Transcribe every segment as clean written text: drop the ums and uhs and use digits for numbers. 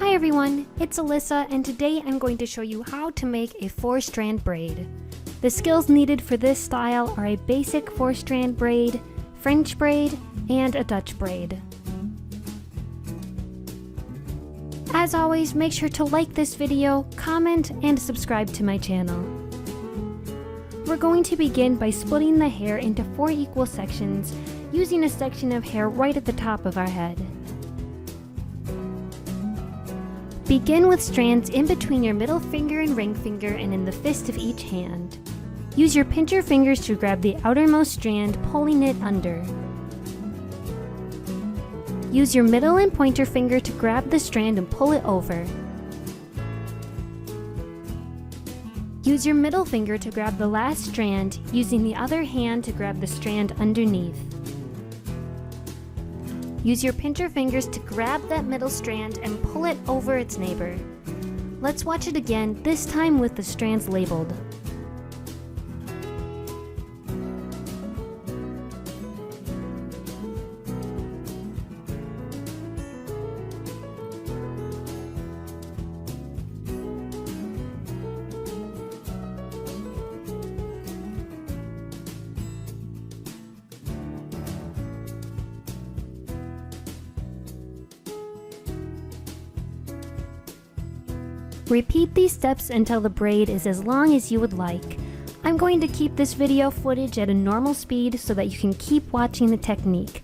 Hi everyone, it's Alyssa, and today I'm going to show you how to make a 4-strand braid. The skills needed for this style are a basic 4-strand braid, French braid, and a Dutch braid. As always, make sure to like this video, comment, and subscribe to my channel. We're going to begin by splitting the hair into 4 equal sections, using a section of hair right at the top of our head. Begin with strands in between your middle finger and ring finger and in the fist of each hand. Use your pincher fingers to grab the outermost strand, pulling it under. Use your middle and pointer finger to grab the strand and pull it over. Use your middle finger to grab the last strand, using the other hand to grab the strand underneath. Use your pincher fingers to grab that middle strand and pull it over its neighbor. Let's watch it again, this time with the strands labeled. Repeat these steps until the braid is as long as you would like. I'm going to keep this video footage at a normal speed so that you can keep watching the technique.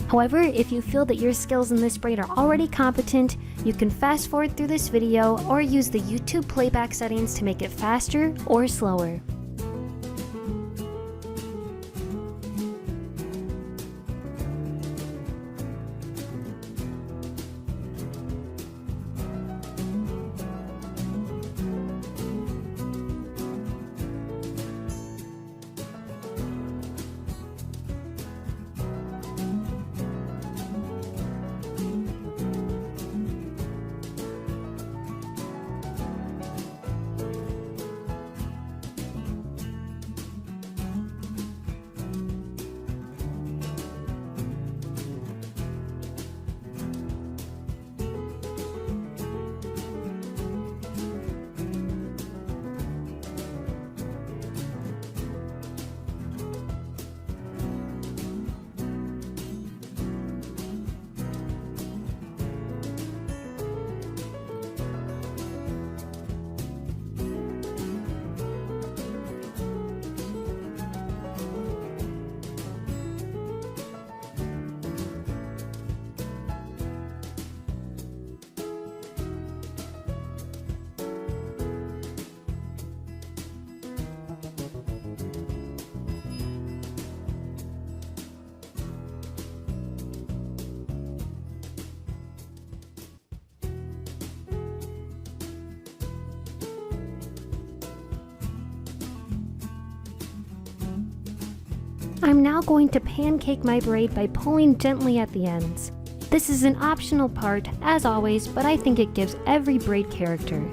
However, if you feel that your skills in this braid are already competent, you can fast forward through this video or use the YouTube playback settings to make it faster or slower. I'm now going to pancake my braid by pulling gently at the ends. This is an optional part, as always, but I think it gives every braid character.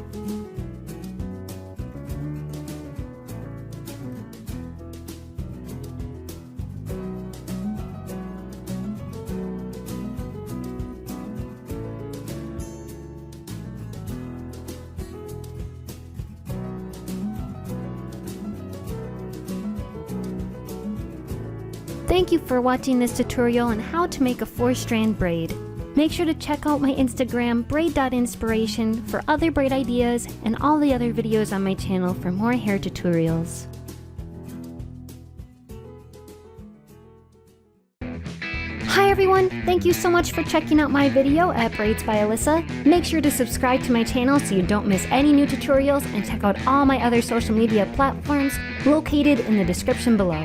Thank you for watching this tutorial on how to make a 4-strand braid. Make sure to check out my Instagram, braid.inspiration, for other braid ideas and all the other videos on my channel for more hair tutorials. Hi everyone, thank you so much for checking out my video at Braids by Alyssa. Make sure to subscribe to my channel so you don't miss any new tutorials, and check out all my other social media platforms located in the description below.